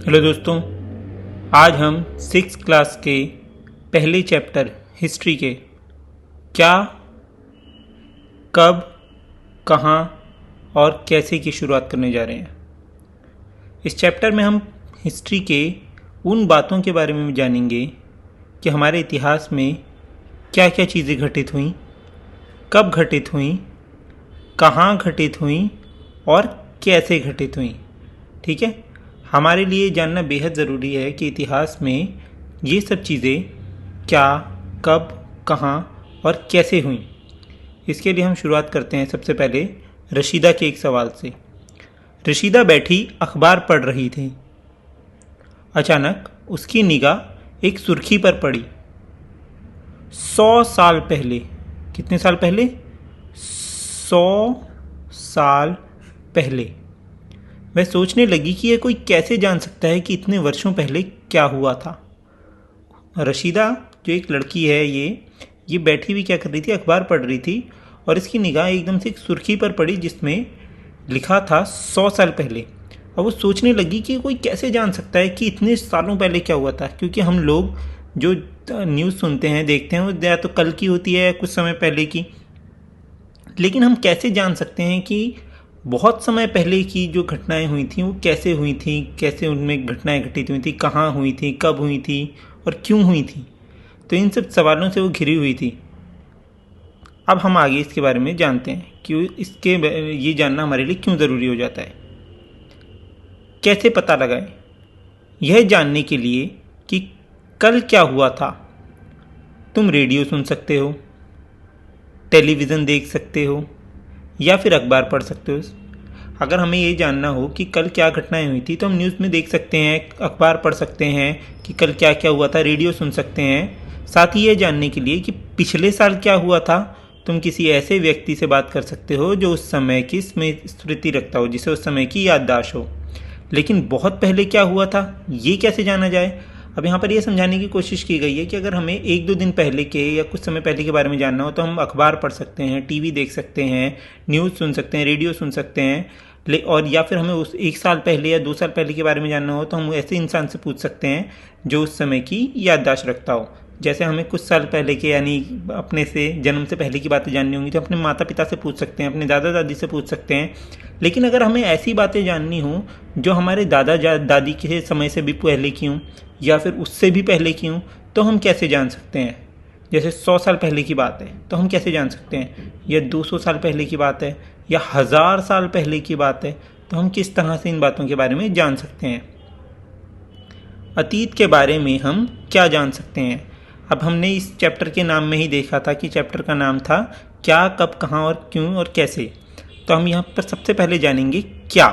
Hello दोस्तों, आज हम सिक्स क्लास के पहले चैप्टर हिस्ट्री के क्या, कब, कहाँ और कैसे की शुरुआत करने जा रहे हैं। इस चैप्टर में हम हिस्ट्री के उन बातों के बारे में जानेंगे कि हमारे इतिहास में क्या क्या चीज़ें घटित हुई, कब घटित हुई, कहाँ घटित हुई और कैसे घटित हुई। ठीक है, हमारे लिए जानना बेहद ज़रूरी है कि इतिहास में ये सब चीज़ें क्या, कब, कहाँ और कैसे हुई। इसके लिए हम शुरुआत करते हैं सबसे पहले रशीदा के एक सवाल से। रशीदा बैठी अखबार पढ़ रही थी। अचानक उसकी निगाह एक सुर्खी पर पड़ी। 100 साल पहले। कितने साल पहले? 100 साल पहले। वह सोचने लगी कि यह कोई कैसे जान सकता है कि इतने वर्षों पहले क्या हुआ था। रशीदा जो एक लड़की है, ये बैठी हुई क्या कर रही थी? अखबार पढ़ रही थी और इसकी निगाह एकदम से एक सुर्खी पर पड़ी जिसमें लिखा था 100 साल पहले। और वो सोचने लगी कि कोई कैसे जान सकता है कि इतने सालों पहले क्या हुआ था, क्योंकि हम लोग जो न्यूज़ सुनते हैं, देखते हैं, वो या तो कल की होती है, कुछ समय पहले की। लेकिन हम कैसे जान सकते हैं कि बहुत समय पहले की जो घटनाएं हुई थी वो कैसे हुई थी, कैसे उनमें घटनाएं घटित हुई थी, कहाँ हुई थी, कब हुई थी और क्यों हुई थी। तो इन सब सवालों से वो घिरी हुई थी। अब हम आगे इसके बारे में जानते हैं कि ये जानना हमारे लिए क्यों ज़रूरी हो जाता है। कैसे पता लगाएं? यह जानने के लिए कि कल क्या हुआ था। तुम रेडियो सुन सकते हो, टेलीविज़न देख सकते हो या फिर अखबार पढ़ सकते हो। अगर हमें ये जानना हो कि कल क्या घटनाएं हुई थी तो हम न्यूज़ में देख सकते हैं, अखबार पढ़ सकते हैं कि कल क्या क्या हुआ था, रेडियो सुन सकते हैं। साथ ही ये जानने के लिए कि पिछले साल क्या हुआ था, तुम किसी ऐसे व्यक्ति से बात कर सकते हो जो उस समय की स्मृति रखता हो, जिसे उस समय की याददाश्त हो। लेकिन बहुत पहले क्या हुआ था, ये कैसे जाना जाए? अब यहाँ पर यह समझाने की कोशिश की गई है कि अगर हमें 1-2 दिन पहले के या कुछ समय पहले के बारे में जानना हो तो हम अखबार पढ़ सकते हैं, टीवी देख सकते हैं, न्यूज़ सुन सकते हैं, रेडियो सुन सकते हैं। और या फिर हमें उस 1 साल पहले या 2 साल पहले के बारे में जानना हो तो हम ऐसे इंसान से पूछ सकते हैं जो उस समय की याददाश्त रखता हो। जैसे हमें कुछ साल पहले के, यानी अपने से जन्म से पहले की बातें जाननी होंगी तो अपने माता पिता से पूछ सकते हैं, अपने दादा दादी से पूछ सकते हैं। लेकिन अगर हमें ऐसी बातें जाननी हो जो हमारे दादा दादी के समय से भी पहले की हों या फिर उससे भी पहले की हों, तो हम कैसे जान सकते हैं? जैसे 100 साल पहले की बात है तो हम कैसे जान सकते हैं? या 200 साल पहले की बात है या 1000 साल पहले की बात है, तो हम किस तरह से इन बातों के बारे में जान सकते हैं? अतीत के बारे में हम क्या जान सकते हैं? अब हमने इस चैप्टर के नाम में ही देखा था कि चैप्टर का नाम था क्या, कब, कहाँ और क्यों और कैसे। तो हम यहाँ पर सबसे पहले जानेंगे क्या।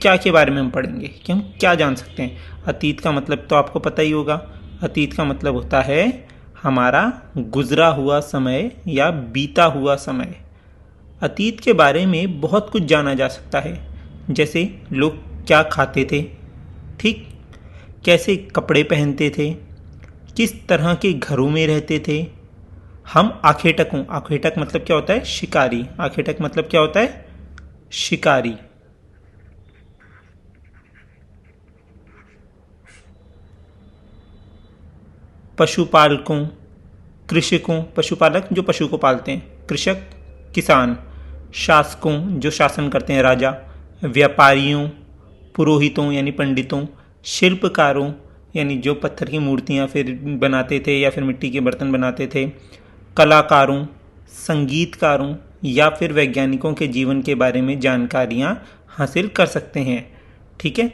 क्या के बारे में हम पढ़ेंगे कि हम क्या जान सकते हैं। अतीत का मतलब तो आपको पता ही होगा। अतीत का मतलब होता है हमारा गुजरा हुआ समय या बीता हुआ समय। अतीत के बारे में बहुत कुछ जाना जा सकता है, जैसे लोग क्या खाते थे, ठीक, कैसे कपड़े पहनते थे, किस तरह के घरों में रहते थे। हम आखेटक हूँ। आखेटक मतलब क्या होता है? शिकारी। आखेटक मतलब क्या होता है? शिकारी। पशुपालकों, कृषकों, पशुपालक जो पशु को पालते हैं, कृषक किसान, शासकों जो शासन करते हैं, राजा, व्यापारियों, पुरोहितों यानी पंडितों, शिल्पकारों यानी जो पत्थर की मूर्तियाँ फिर बनाते थे या फिर मिट्टी के बर्तन बनाते थे, कलाकारों, संगीतकारों या फिर वैज्ञानिकों के जीवन के बारे में जानकारियाँ हासिल कर सकते हैं। ठीक है,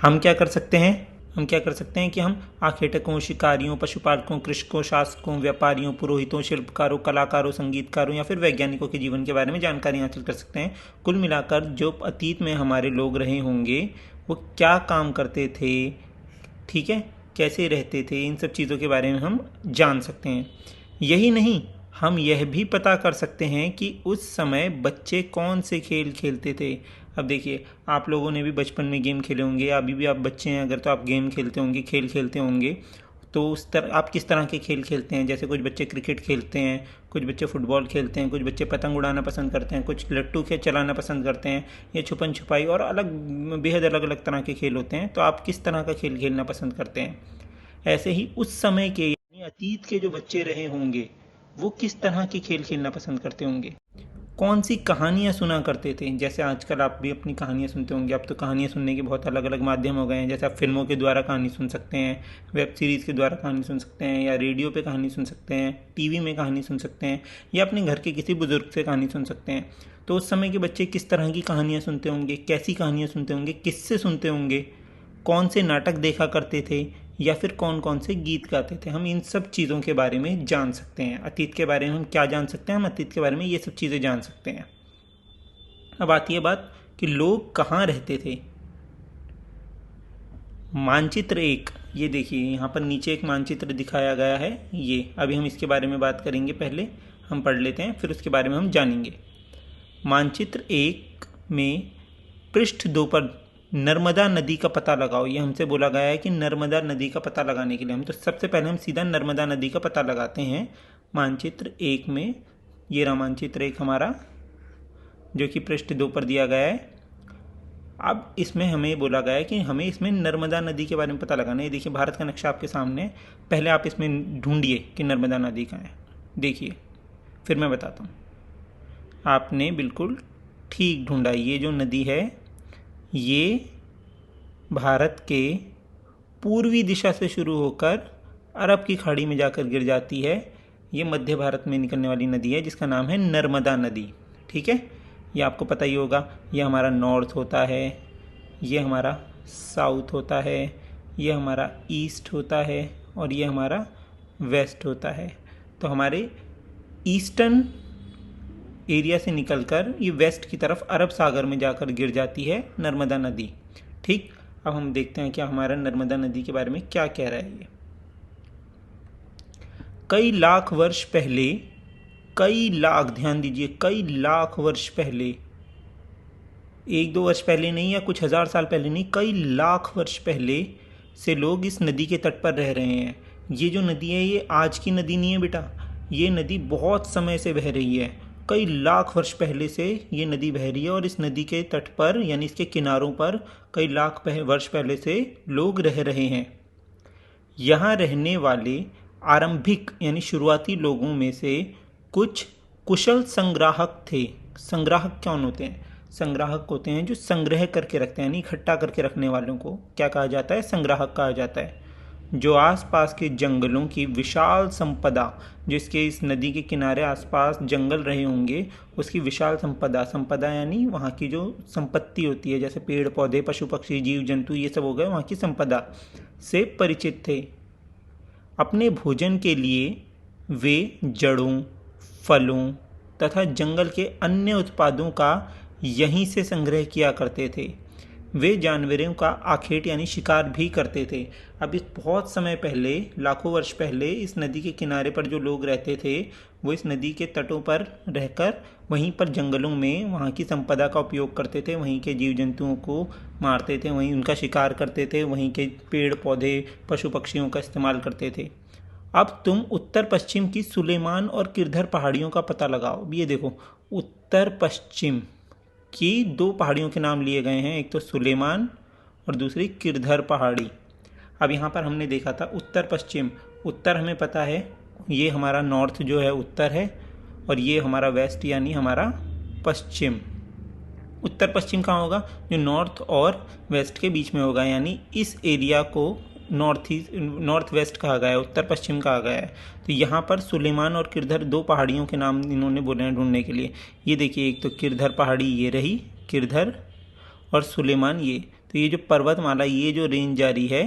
हम क्या कर सकते हैं? हम क्या कर सकते हैं कि हम आखेटकों, शिकारियों, पशुपालकों, कृषकों, शासकों, व्यापारियों, पुरोहितों, शिल्पकारों, कलाकारों, संगीतकारों या फिर वैज्ञानिकों के जीवन के बारे में जानकारी हासिल कर सकते हैं। कुल मिलाकर जो अतीत में हमारे लोग रहे होंगे वो क्या काम करते थे, ठीक है, कैसे रहते थे, इन सब चीज़ों के बारे में हम जान सकते हैं। यही नहीं, हम यह भी पता कर सकते हैं कि उस समय बच्चे कौन से खेल खेलते थे। अब देखिए, आप लोगों ने भी बचपन में गेम खेले होंगे, अभी भी आप बच्चे हैं अगर, तो आप गेम खेलते होंगे, खेल खेलते होंगे। तो उस तरह आप किस तरह के खेल खेलते हैं? जैसे कुछ बच्चे क्रिकेट खेलते हैं, कुछ बच्चे फुटबॉल खेलते हैं, कुछ बच्चे पतंग उड़ाना पसंद करते हैं, कुछ लट्टू खेल चलाना पसंद करते हैं, या छुपन छुपाई और अलग बेहद अलग अलग तरह के खेल होते हैं। तो आप किस तरह का खेल खेलना पसंद करते हैं? ऐसे ही उस समय के यानी अतीत के जो बच्चे रहे होंगे वो किस तरह के खेल खेलना पसंद करते होंगे? कौन सी कहानियाँ सुना करते थे? जैसे आजकल आप भी अपनी कहानियाँ सुनते होंगे। अब तो कहानियाँ सुनने के बहुत अलग अलग माध्यम हो गए हैं। जैसे आप फिल्मों के द्वारा कहानी सुन सकते हैं, वेब सीरीज़ के द्वारा कहानी सुन सकते हैं, या रेडियो पे कहानी सुन सकते हैं, टीवी में कहानी सुन सकते हैं, या अपने घर के किसी बुजुर्ग से कहानी सुन सकते हैं। तो उस समय के बच्चे किस तरह की कहानियाँ सुनते होंगे, कैसी कहानियाँ सुनते होंगे, किससे सुनते होंगे, कौन से नाटक देखा करते थे, या फिर कौन कौन से गीत गाते थे? हम इन सब चीज़ों के बारे में जान सकते हैं। अतीत के बारे में हम क्या जान सकते हैं? हम अतीत के बारे में ये सब चीज़ें जान सकते हैं। अब आती है बात कि लोग कहाँ रहते थे। मानचित्र एक, ये देखिए यहाँ पर नीचे एक मानचित्र दिखाया गया है। ये अभी हम इसके बारे में बात करेंगे, पहले हम पढ़ लेते हैं फिर उसके बारे में हम जानेंगे। मानचित्र एक में पृष्ठ 2 पर नर्मदा नदी का पता लगाओ। ये हमसे बोला गया है कि नर्मदा नदी का पता लगाने के लिए हम तो सबसे पहले हम सीधा नर्मदा नदी का पता लगाते हैं। मानचित्र एक में ये रहा मानचित्र एक हमारा, जो कि पृष्ठ 2 पर दिया गया है। अब इसमें हमें बोला गया है कि हमें इसमें नर्मदा नदी के बारे में पता लगाना है। ये देखिए भारत का नक्शा आपके सामने है। पहले आप इसमें ढूंढिए कि नर्मदा नदी कहाँ है। देखिए फिर मैं बताता हूँ। आपने बिल्कुल ठीक ढूंढा। ये जो नदी है ये भारत के पूर्वी दिशा से शुरू होकर अरब की खाड़ी में जाकर गिर जाती है। ये मध्य भारत में निकलने वाली नदी है जिसका नाम है नर्मदा नदी। ठीक है, ये आपको पता ही होगा। ये हमारा नॉर्थ होता है, ये हमारा साउथ होता है, ये हमारा ईस्ट होता है और ये हमारा वेस्ट होता है। तो हमारे ईस्टर्न एरिया से निकलकर ये वेस्ट की तरफ अरब सागर में जाकर गिर जाती है नर्मदा नदी। ठीक, अब हम देखते हैं क्या हमारा नर्मदा नदी के बारे में क्या कह रहा है ये। कई लाख वर्ष पहले, कई लाख, ध्यान दीजिए, कई लाख वर्ष पहले, 1-2 वर्ष पहले नहीं या कुछ हजार साल पहले नहीं, कई लाख वर्ष पहले से लोग इस नदी के तट पर रह रहे हैं। ये जो नदी है ये आज की नदी नहीं है बेटा, ये नदी बहुत समय से बह रही है। कई लाख वर्ष पहले से ये नदी बह रही है और इस नदी के तट पर यानी इसके किनारों पर कई लाख वर्ष पहले से लोग रह रहे हैं। यहाँ रहने वाले आरंभिक यानी शुरुआती लोगों में से कुछ कुशल संग्राहक थे। संग्राहक कौन होते हैं? संग्राहक होते हैं जो संग्रह करके रखते हैं, यानी इकट्ठा करके रखने वालों को क्या कहा जाता है? संग्राहक कहा जाता है। जो आसपास के जंगलों की विशाल संपदा, जिसके इस नदी के किनारे आसपास जंगल रहे होंगे, उसकी विशाल संपदा, संपदा यानी वहाँ की जो संपत्ति होती है, जैसे पेड़ पौधे, पशु पक्षी, जीव जंतु, ये सब हो गए वहाँ की संपदा से परिचित थे। अपने भोजन के लिए वे जड़ों, फलों तथा जंगल के अन्य उत्पादों का यहीं से संग्रह किया करते थे। वे जानवरों का आखेट यानी शिकार भी करते थे। अब इस बहुत समय पहले, लाखों वर्ष पहले, इस नदी के किनारे पर जो लोग रहते थे वो इस नदी के तटों पर रहकर वहीं पर जंगलों में वहाँ की संपदा का उपयोग करते थे, वहीं के जीव जंतुओं को मारते थे, वहीं उनका शिकार करते थे, वहीं के पेड़ पौधे, पशु पक्षियों का इस्तेमाल करते थे। अब तुम उत्तर पश्चिम की सुलेमान और किरधर पहाड़ियों का पता लगाओ। ये देखो, उत्तर पश्चिम की 2 पहाड़ियों के नाम लिए गए हैं, एक तो सुलेमान और दूसरी किरधर पहाड़ी। अब यहाँ पर हमने देखा था उत्तर पश्चिम, उत्तर हमें पता है ये हमारा नॉर्थ जो है उत्तर है और ये हमारा वेस्ट यानी हमारा पश्चिम। उत्तर पश्चिम कहाँ होगा? जो नॉर्थ और वेस्ट के बीच में होगा, यानी इस एरिया को नॉर्थ वेस्ट कहा गया है, उत्तर पश्चिम कहा गया है। तो यहाँ पर सुलेमान और किरधर 2 पहाड़ियों के नाम इन्होंने बोले हैं ढूंढने के लिए। ये देखिए, एक तो किरधर पहाड़ी ये रही, किरधर, और सुलेमान ये। तो ये जो पर्वतमाला, ये जो रेंज जा रही है,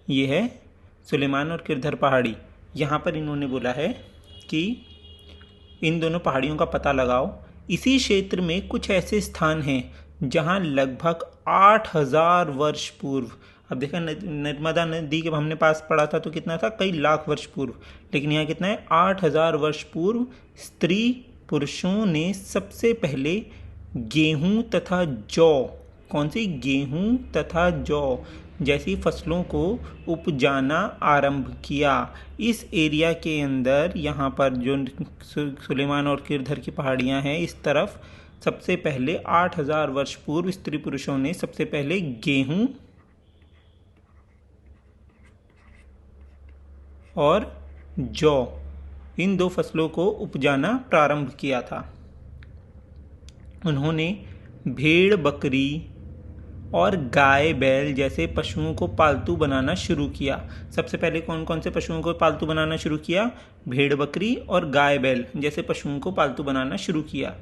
ये है सुलेमान और किरधर पहाड़ी। यहाँ पर इन्होंने बोला है कि इन दोनों पहाड़ियों का पता लगाओ। इसी क्षेत्र में कुछ ऐसे स्थान हैं जहाँ लगभग 8000 वर्ष पूर्व, अब देखा नर्मदा नदी के हमने पास पढ़ा था तो कितना था? कई लाख वर्ष पूर्व, लेकिन यहाँ कितना है? 8000 वर्ष पूर्व स्त्री पुरुषों ने सबसे पहले गेहूं तथा जौ, कौन सी? गेहूं तथा जौ, जैसी फसलों को उपजाना आरंभ किया। इस एरिया के अंदर यहाँ पर जो सुलेमान और किरधर की पहाड़ियाँ हैं, इस तरफ सबसे पहले 8000 वर्ष पूर्व स्त्री पुरुषों ने सबसे पहले गेहूं और जौ, इन दो फसलों को उपजाना प्रारंभ किया था। उन्होंने भेड़ बकरी और गाय बैल जैसे पशुओं को पालतू बनाना शुरू किया। सबसे पहले कौन कौन से पशुओं को पालतू बनाना शुरू किया? भेड़ बकरी और गाय बैल जैसे पशुओं को पालतू बनाना शुरू किया।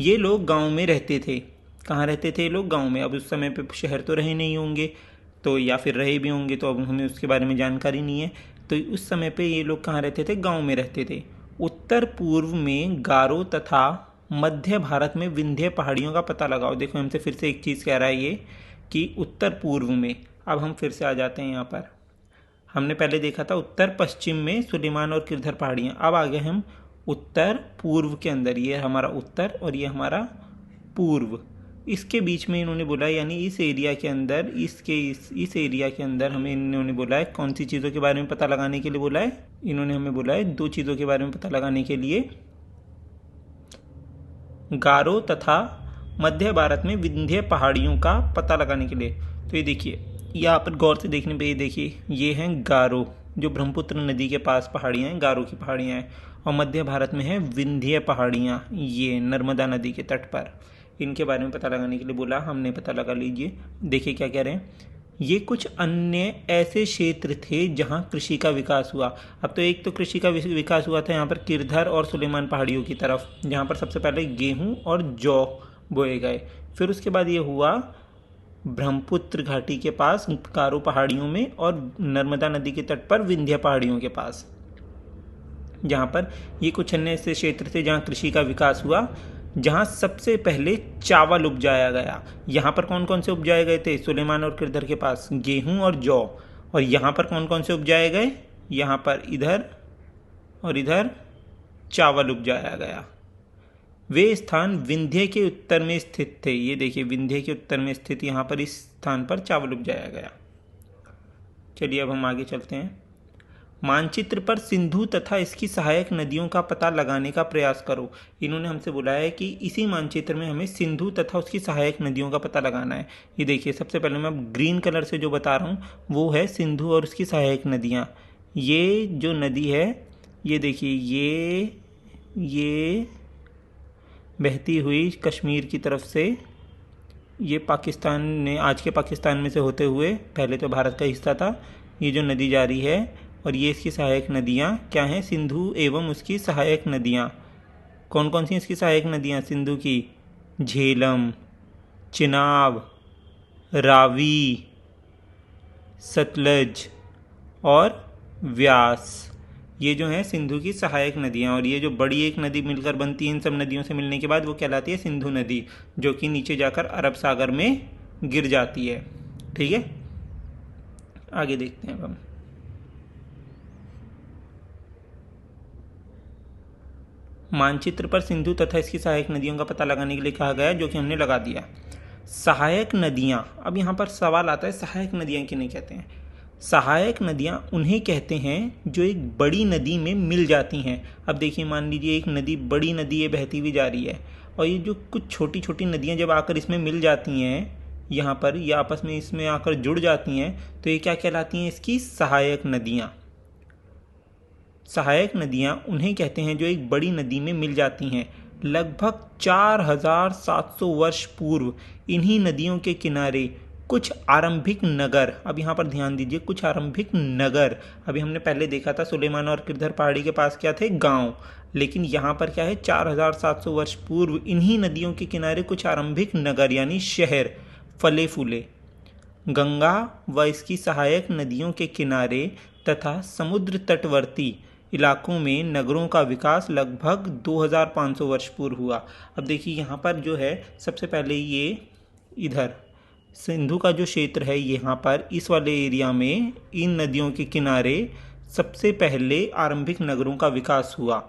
ये लोग गांव में रहते थे। कहाँ रहते थे ये लोग? गांव में। अब उस समय पे शहर तो रहे नहीं होंगे, तो या फिर रहे भी होंगे तो अब हमें उसके बारे में जानकारी नहीं है। तो उस समय पे ये लोग कहाँ रहते थे? गांव में रहते थे। उत्तर पूर्व में गारो तथा मध्य भारत में विंध्य पहाड़ियों का पता लगाओ। देखो हमसे फिर से एक चीज़ कह रहा है ये कि उत्तर पूर्व में। अब हम फिर से आ जाते हैं यहाँ पर। हमने पहले देखा था उत्तर पश्चिम में सुलेमान और किरधर पहाड़ियाँ। अब आ गए हम उत्तर पूर्व के अंदर। ये हमारा उत्तर और ये हमारा पूर्व। इसके बीच में इन्होंने बोला, यानी इस एरिया के अंदर, इस एरिया के अंदर हमें इन्होंने बोला है कौन सी चीज़ों के बारे में पता लगाने के लिए बोला है? इन्होंने हमें बोला है दो चीज़ों के बारे में पता लगाने के लिए, गारो तथा मध्य भारत में विंध्य पहाड़ियों का पता लगाने के लिए। तो ये देखिए, यहाँ पर गौर से देखने पे ये देखिए, ये हैं गारो, जो ब्रह्मपुत्र नदी के पास पहाड़ियाँ हैं, गारो की पहाड़ियाँ हैं। और मध्य भारत में है विंध्य पहाड़ियाँ, ये नर्मदा नदी के तट पर। इनके बारे में पता लगाने के लिए बोला, हमने पता लगा लीजिए। देखिए क्या कह रहे हैं, ये कुछ अन्य ऐसे क्षेत्र थे जहाँ कृषि का विकास हुआ। अब तो एक तो कृषि का विकास हुआ था यहाँ पर किरधर और सुलेमान पहाड़ियों की तरफ, जहाँ पर सबसे पहले गेहूँ और जौ बोए गए। फिर उसके बाद ये हुआ ब्रह्मपुत्र घाटी के पास गारो पहाड़ियों में और नर्मदा नदी के तट पर विंध्य पहाड़ियों के पास, जहाँ पर ये कुछ अन्य ऐसे क्षेत्र थे जहाँ कृषि का विकास हुआ, जहाँ सबसे पहले चावल उपजाया गया। यहाँ पर कौन कौन से उपजाए गए थे? सुलेमान और किरधर के पास गेहूँ और जौ। और यहाँ पर कौन कौन से उपजाए गए? यहाँ पर इधर और इधर चावल उपजाया गया। वे स्थान विंध्य के उत्तर में स्थित थे। ये देखिए, विंध्य के उत्तर में स्थित यहाँ पर इस स्थान पर चावल उपजाया गया। चलिए अब हम आगे चलते हैं। मानचित्र पर सिंधु तथा इसकी सहायक नदियों का पता लगाने का प्रयास करो। इन्होंने हमसे बोला है कि इसी मानचित्र में हमें सिंधु तथा उसकी सहायक नदियों का पता लगाना है। ये देखिए, सबसे पहले मैं ग्रीन कलर से जो बता रहा हूँ वो है सिंधु और उसकी सहायक नदियाँ। ये जो नदी है, ये देखिए, ये बहती हुई कश्मीर की तरफ से, ये पाकिस्तान ने, आज के पाकिस्तान में से होते हुए, पहले तो भारत का हिस्सा था, ये जो नदी जा रही है। और ये इसकी सहायक नदियाँ क्या हैं? सिंधु एवं उसकी सहायक नदियाँ। कौन कौन सी इसकी सहायक नदियाँ सिंधु की? झेलम, चिनाब, रावी, सतलज और व्यास। ये जो है सिंधु की सहायक नदियाँ। और ये जो बड़ी एक नदी मिलकर बनती है इन सब नदियों से मिलने के बाद, वो कहलाती है सिंधु नदी, जो कि नीचे जाकर अरब सागर में गिर जाती है। ठीक है, आगे देखते हैं अब हम। मानचित्र पर सिंधु तथा इसकी सहायक नदियों का पता लगाने के लिए कहा गया, जो कि हमने लगा दिया। सहायक नदियाँ, अब यहाँ पर सवाल आता है, सहायक नदियाँ किन्हें कहते हैं? सहायक नदियाँ उन्हें कहते हैं जो एक बड़ी नदी में मिल जाती हैं। अब देखिए, मान लीजिए एक नदी, बड़ी नदी है, बहती हुई जा रही है, और ये जो कुछ छोटी छोटी नदियाँ जब आकर इसमें मिल जाती हैं, यहाँ पर या आपस में इसमें आकर जुड़ जाती हैं, तो ये क्या कहलाती हैं? इसकी सहायक नदियाँ। सहायक नदियाँ उन्हें कहते हैं जो एक बड़ी नदी में मिल जाती हैं। लगभग 4700 वर्ष पूर्व इन्हीं नदियों के किनारे कुछ आरंभिक नगर, अब यहाँ पर ध्यान दीजिए, कुछ आरंभिक नगर। अभी हमने पहले देखा था सुलेमान और किरधर पहाड़ी के पास क्या थे? गांव। लेकिन यहाँ पर क्या है? 4700 वर्ष पूर्व इन्हीं नदियों के किनारे कुछ आरंभिक नगर यानी शहर फले फूले। गंगा व इसकी सहायक नदियों के किनारे तथा समुद्र तटवर्ती इलाकों में नगरों का विकास लगभग 2500 वर्ष पूर्व हुआ। अब देखिए, यहाँ पर जो है सबसे पहले ये इधर सिंधु का जो क्षेत्र है, यहाँ पर इस वाले एरिया में इन नदियों के किनारे सबसे पहले आरंभिक नगरों का विकास हुआ।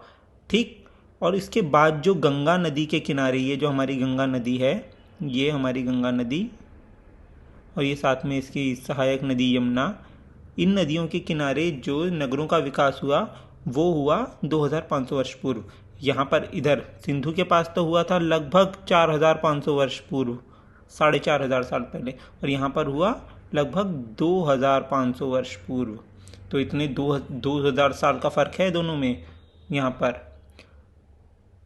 ठीक, और इसके बाद जो गंगा नदी के किनारे, ये जो हमारी गंगा नदी है, ये हमारी गंगा नदी, और ये साथ में इसकी सहायक नदी यमुना। इन नदियों के किनारे जो नगरों का विकास हुआ वो हुआ 2500 वर्ष पूर्व। यहाँ पर इधर सिंधु के पास तो हुआ था लगभग 4500 वर्ष पूर्व, 4500 साल पहले, और यहाँ पर हुआ लगभग 2500 वर्ष पूर्व। तो इतने 2000 साल का फर्क है दोनों में। यहाँ पर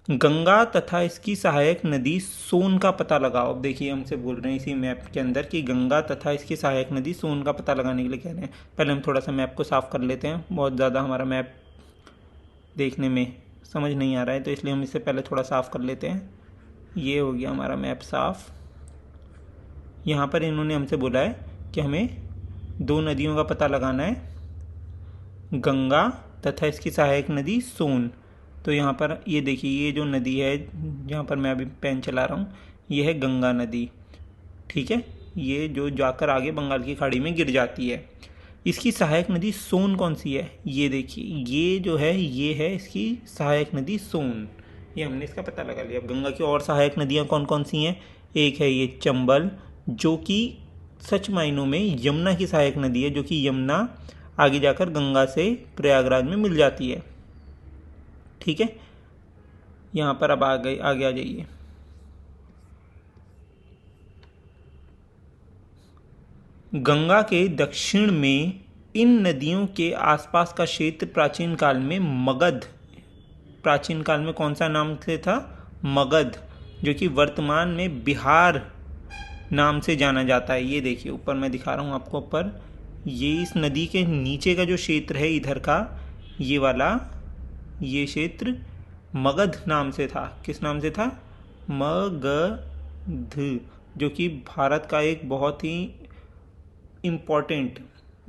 गंगा तथा इसकी सहायक नदी सोन का पता लगाओ। अब देखिए हमसे बोल रहे हैं इसी मैप के अंदर कि गंगा तथा इसकी सहायक नदी सोन का पता लगाने के लिए कह रहे हैं। पहले हम थोड़ा सा मैप को साफ कर लेते हैं, बहुत ज़्यादा हमारा मैप देखने में समझ नहीं आ रहा है, तो इसलिए हम इसे पहले थोड़ा साफ कर लेते हैं। ये हो गया हमारा मैप साफ। यहाँ पर इन्होंने हमसे बोला है कि हमें दो नदियों का पता लगाना है, गंगा तथा इसकी सहायक नदी सोन। तो यहाँ पर ये देखिए, ये जो नदी है जहाँ पर मैं अभी पेन चला रहा हूँ, ये है गंगा नदी। ठीक है, ये जो जाकर आगे बंगाल की खाड़ी में गिर जाती है। इसकी सहायक नदी सोन कौन सी है? ये देखिए, ये जो है ये है इसकी सहायक नदी सोन। ये हमने इसका पता लगा लिया। अब गंगा की और सहायक नदियाँ कौन कौन सी हैं? एक है ये चंबल, जो कि सच मायनों में यमुना की सहायक नदी है, जो कि यमुना आगे जाकर गंगा से प्रयागराज में मिल जाती है। ठीक है, यहाँ पर अब आगे आ जाइए। गंगा के दक्षिण में इन नदियों के आसपास का क्षेत्र प्राचीन काल में मगध, प्राचीन काल में कौन सा नाम से था? मगध, जो कि वर्तमान में बिहार नाम से जाना जाता है। ये देखिए ऊपर मैं दिखा रहा हूँ आपको, ऊपर ये इस नदी के नीचे का जो क्षेत्र है इधर का, ये वाला, ये क्षेत्र मगध नाम से था। किस नाम से था? मगध, जो कि भारत का एक बहुत ही इम्पोर्टेंट,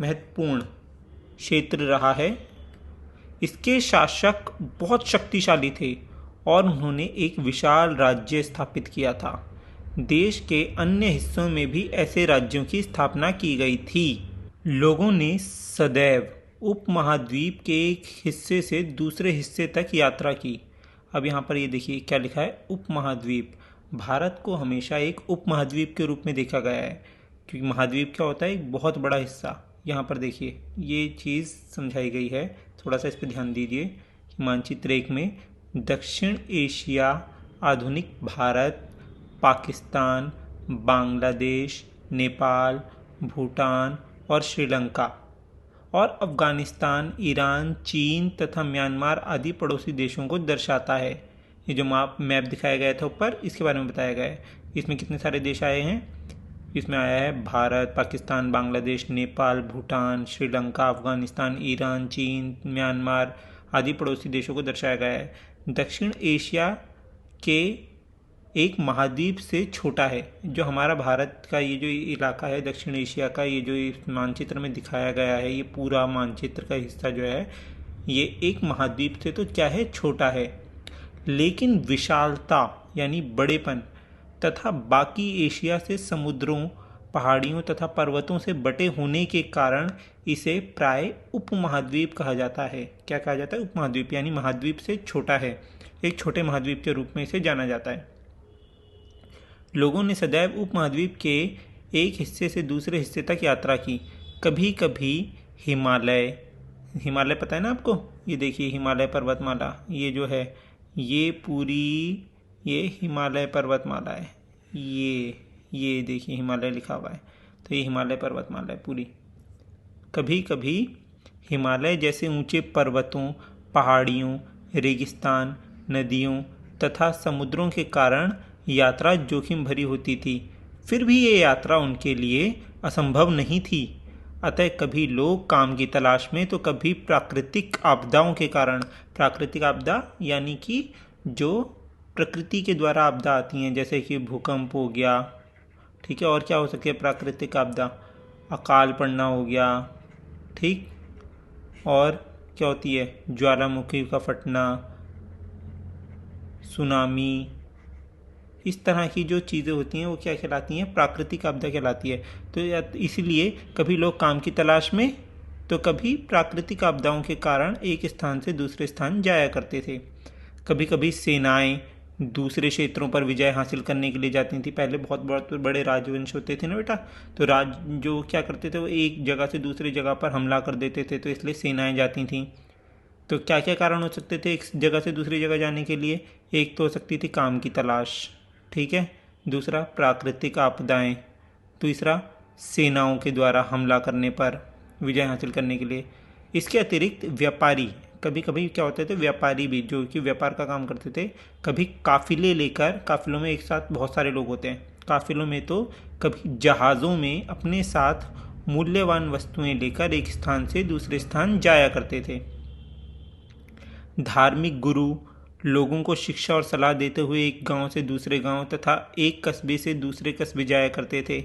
महत्वपूर्ण क्षेत्र रहा है। इसके शासक बहुत शक्तिशाली थे और उन्होंने एक विशाल राज्य स्थापित किया था। देश के अन्य हिस्सों में भी ऐसे राज्यों की स्थापना की गई थी। लोगों ने सदैव उपमहाद्वीप के एक हिस्से से दूसरे हिस्से तक यात्रा की। अब यहाँ पर ये देखिए क्या लिखा है, उपमहाद्वीप। भारत को हमेशा एक उपमहाद्वीप के रूप में देखा गया है, क्योंकि महाद्वीप क्या होता है? एक बहुत बड़ा हिस्सा। यहाँ पर देखिए ये चीज़ समझाई गई है, थोड़ा सा इस पर ध्यान दीजिए कि मानचित्र 1 में दक्षिण एशिया, आधुनिक भारत, पाकिस्तान, बांग्लादेश, नेपाल, भूटान और श्रीलंका और अफ़गानिस्तान, ईरान, चीन तथा म्यांमार आदि पड़ोसी देशों को दर्शाता है। ये जो मैप दिखाया गया था ऊपर, इसके बारे में बताया गया है। इसमें कितने सारे देश आए हैं? इसमें आया है भारत, पाकिस्तान, बांग्लादेश, नेपाल, भूटान, श्रीलंका, अफ़गानिस्तान, ईरान, चीन, म्यांमार आदि पड़ोसी देशों को दर्शाया गया है। दक्षिण एशिया के एक महाद्वीप से छोटा है। जो हमारा भारत का ये जो इलाका है दक्षिण एशिया का, ये जो इस मानचित्र में दिखाया गया है, ये पूरा मानचित्र का हिस्सा जो है ये एक महाद्वीप से तो क्या है? छोटा है। लेकिन विशालता यानी बड़ेपन तथा बाकी एशिया से समुद्रों, पहाड़ियों तथा पर्वतों से बटे होने के कारण इसे प्राय उपमहाद्वीप कहा जाता है। क्या कहा जाता है? उपमहाद्वीप, यानी महाद्वीप से छोटा है, एक छोटे महाद्वीप के रूप में इसे जाना जाता है। लोगों ने सदैव उपमहाद्वीप के एक हिस्से से दूसरे हिस्से तक यात्रा की। कभी कभी हिमालय पता है ना आपको? ये देखिए हिमालय पर्वतमाला, ये जो है ये पूरी ये हिमालय पर्वतमाला है। ये देखिए हिमालय लिखा हुआ है, तो ये हिमालय पर्वतमाला है पूरी। कभी कभी हिमालय जैसे ऊंचे पर्वतों, पहाड़ियों, रेगिस्तान, नदियों तथा समुद्रों के कारण यात्रा जोखिम भरी होती थी। फिर भी ये यात्रा उनके लिए असंभव नहीं थी। अतः कभी लोग काम की तलाश में, तो कभी प्राकृतिक आपदाओं के कारण। प्राकृतिक आपदा यानी कि जो प्रकृति के द्वारा आपदा आती हैं, जैसे कि भूकंप हो गया, ठीक है, और क्या हो सकती है प्राकृतिक आपदा? अकाल पड़ना हो गया, ठीक, और क्या होती है? ज्वालामुखी का फटना, सुनामी, इस तरह की जो चीज़ें होती हैं वो क्या कहलाती हैं? प्राकृतिक आपदा कहलाती है। तो इसलिए कभी लोग काम की तलाश में, तो कभी प्राकृतिक आपदाओं के कारण एक स्थान से दूसरे स्थान जाया करते थे। कभी कभी सेनाएं दूसरे क्षेत्रों पर विजय हासिल करने के लिए जाती थी। पहले बहुत बहुत बड़े राजवंश होते थे ना बेटा, तो राज जो क्या करते थे वो एक जगह से दूसरी जगह पर हमला कर देते थे, तो इसलिए सेनाएं जाती थीं। तो क्या क्या कारण हो सकते थे एक जगह से दूसरी जगह जाने के लिए? एक तो हो सकती थी काम की तलाश, ठीक है, दूसरा प्राकृतिक आपदाएं, तीसरा सेनाओं के द्वारा हमला करने पर विजय हासिल करने के लिए। इसके अतिरिक्त व्यापारी, कभी कभी क्या होते थे व्यापारी भी जो कि व्यापार का काम करते थे, कभी काफिले लेकर, काफिलों में एक साथ बहुत सारे लोग होते हैं, काफिलों में तो कभी जहाज़ों में अपने साथ मूल्यवान वस्तुएं लेकर एक स्थान से दूसरे स्थान जाया करते थे। धार्मिक गुरु लोगों को शिक्षा और सलाह देते हुए एक गांव से दूसरे गांव तथा एक कस्बे से दूसरे कस्बे जाया करते थे।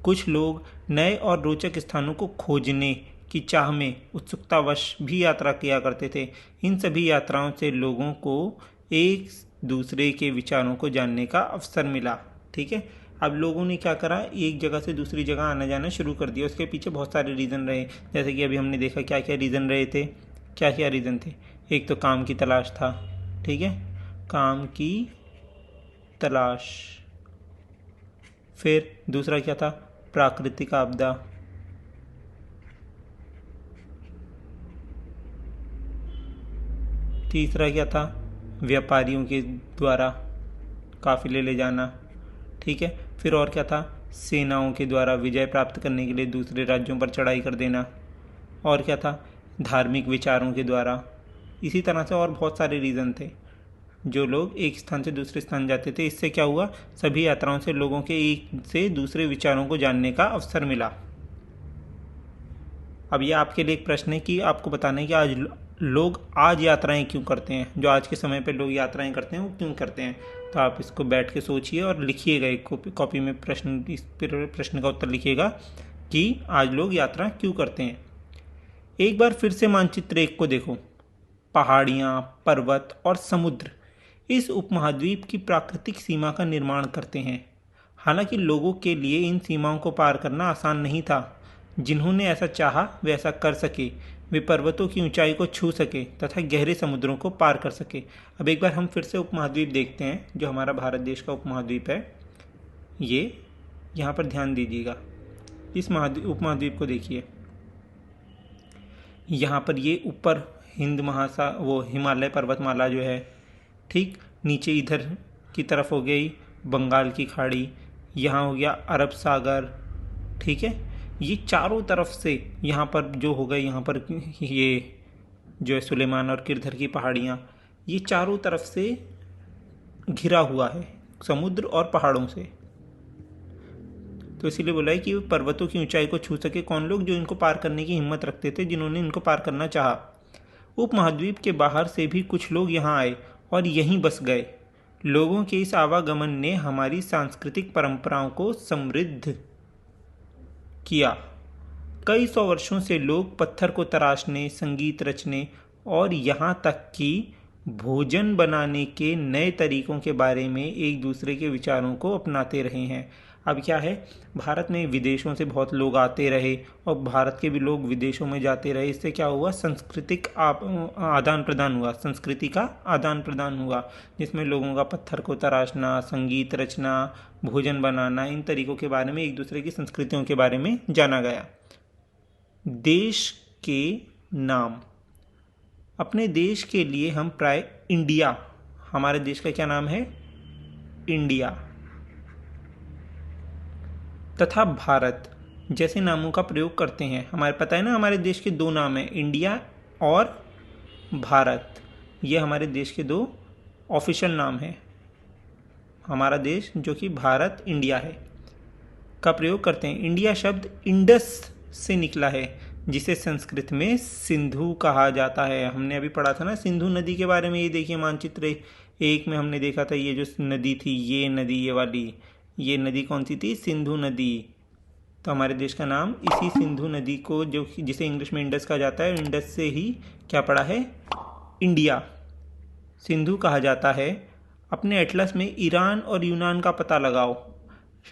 कुछ लोग नए और रोचक स्थानों को खोजने की चाह में उत्सुकतावश भी यात्रा किया करते थे। इन सभी यात्राओं से लोगों को एक दूसरे के विचारों को जानने का अवसर मिला। ठीक है, अब लोगों ने क्या करा, एक जगह से दूसरी जगह आना जाना शुरू कर दिया। उसके पीछे बहुत सारे रीज़न रहे, जैसे कि अभी हमने देखा क्या क्या रीज़न रहे थे, क्या क्या रीज़न थे। एक तो काम की तलाश था, ठीक है, काम की तलाश। फिर दूसरा क्या था, प्राकृतिक आपदा। तीसरा क्या था, व्यापारियों के द्वारा काफिले ले जाना, ठीक है। फिर और क्या था, सेनाओं के द्वारा विजय प्राप्त करने के लिए दूसरे राज्यों पर चढ़ाई कर देना। और क्या था, धार्मिक विचारों के द्वारा। इसी तरह से और बहुत सारे रीज़न थे जो लोग एक स्थान से दूसरे स्थान जाते थे। इससे क्या हुआ, सभी यात्राओं से लोगों के एक से दूसरे विचारों को जानने का अवसर मिला। अब ये आपके लिए एक प्रश्न है कि आपको बताना है कि आज लोग आज यात्राएं क्यों करते हैं, जो आज के समय पे लोग यात्राएं करते हैं वो क्यों करते हैं। तो आप इसको बैठ के सोचिए और लिखिएगा, एक कॉपी में प्रश्न का उत्तर लिखिएगा कि आज लोग यात्रा क्यों करते हैं। एक बार फिर से मानचित्र 1 को देखो। पहाड़ियाँ, पर्वत और समुद्र इस उपमहाद्वीप की प्राकृतिक सीमा का निर्माण करते हैं। हालांकि लोगों के लिए इन सीमाओं को पार करना आसान नहीं था। जिन्होंने ऐसा चाहा वे ऐसा कर सके। वे पर्वतों की ऊंचाई को छू सके तथा गहरे समुद्रों को पार कर सके। अब एक बार हम फिर से उपमहाद्वीप देखते हैं, जो हमारा भारत देश का उपमहाद्वीप है। ये यहाँ पर ध्यान दीजिएगा, इस उपमहाद्वीप को देखिए। यहाँ पर ये ऊपर हिंद वो हिमालय पर्वतमाला जो है, ठीक, नीचे इधर की तरफ हो गई बंगाल की खाड़ी, यहाँ हो गया अरब सागर, ठीक है। ये चारों तरफ से यहाँ पर जो हो गए, यहाँ पर ये जो है सुलेमान और किरधर की पहाड़ियाँ, ये चारों तरफ से घिरा हुआ है समुद्र और पहाड़ों से। तो इसीलिए बोला है कि पर्वतों की ऊंचाई को छू सके कौन लोग, जो इनको पार करने की हिम्मत रखते थे, जिन्होंने इनको पार करना चाहा। उपमहाद्वीप के बाहर से भी कुछ लोग यहाँ आए और यहीं बस गए। लोगों के इस आवागमन ने हमारी सांस्कृतिक परंपराओं को समृद्ध किया। कई सौ वर्षों से लोग पत्थर को तराशने, संगीत रचने और यहाँ तक कि भोजन बनाने के नए तरीकों के बारे में एक दूसरे के विचारों को अपनाते रहे हैं। अब क्या है, भारत में विदेशों से बहुत लोग आते रहे और भारत के भी लोग विदेशों में जाते रहे। इससे क्या हुआ, सांस्कृतिक आदान प्रदान हुआ, संस्कृति का आदान प्रदान हुआ, जिसमें लोगों का पत्थर को तराशना, संगीत रचना, भोजन बनाना, इन तरीकों के बारे में, एक दूसरे की संस्कृतियों के बारे में जाना गया। देश के नाम, अपने देश के लिए हम प्राय इंडिया, हमारे देश का क्या नाम है, इंडिया, तथा भारत जैसे नामों का प्रयोग करते हैं। हमारे पता है ना, हमारे देश के 2 नाम हैं, इंडिया और भारत। ये हमारे देश के 2 ऑफिशियल नाम हैं। हमारा देश जो कि भारत इंडिया है का प्रयोग करते हैं। इंडिया शब्द इंडस से निकला है, जिसे संस्कृत में सिंधु कहा जाता है। हमने अभी पढ़ा था ना सिंधु नदी के बारे में। ये देखिए मानचित्र 1 में हमने देखा था, ये जो नदी थी, ये नदी, ये वाली, ये नदी कौन सी थी, सिंधु नदी। तो हमारे देश का नाम इसी सिंधु नदी को, जो जिसे इंग्लिश में इंडस कहा जाता है, इंडस से ही क्या पड़ा है, इंडिया, सिंधु कहा जाता है। अपने एटलस में ईरान और यूनान का पता लगाओ।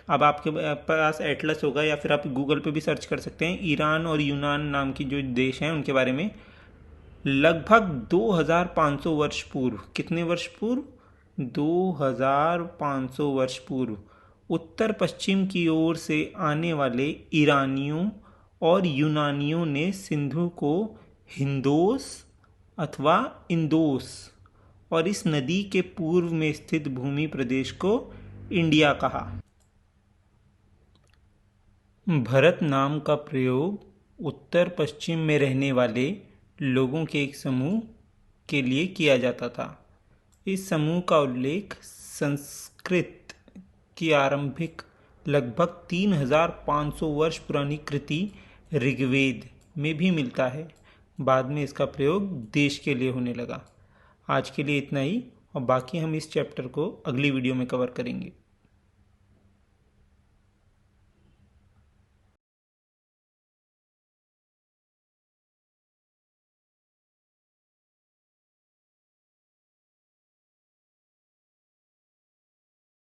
अब आपके पास एटलस होगा या फिर आप गूगल पे भी सर्च कर सकते हैं। ईरान और यूनान नाम की जो देश हैं उनके बारे में। लगभग 2500 वर्ष पूर्व, कितने वर्ष पूर्व, 2500 वर्ष पूर्व उत्तर पश्चिम की ओर से आने वाले ईरानियों और यूनानियों ने सिंधु को हिंदोस अथवा इंदोस और इस नदी के पूर्व में स्थित भूमि प्रदेश को इंडिया कहा। भरत नाम का प्रयोग उत्तर पश्चिम में रहने वाले लोगों के एक समूह के लिए किया जाता था। इस समूह का उल्लेख संस्कृत की आरंभिक लगभग 3500 वर्ष पुरानी कृति ऋग्वेद में भी मिलता है। बाद में इसका प्रयोग देश के लिए होने लगा। आज के लिए इतना ही, और बाकी हम इस चैप्टर को अगली वीडियो में कवर करेंगे।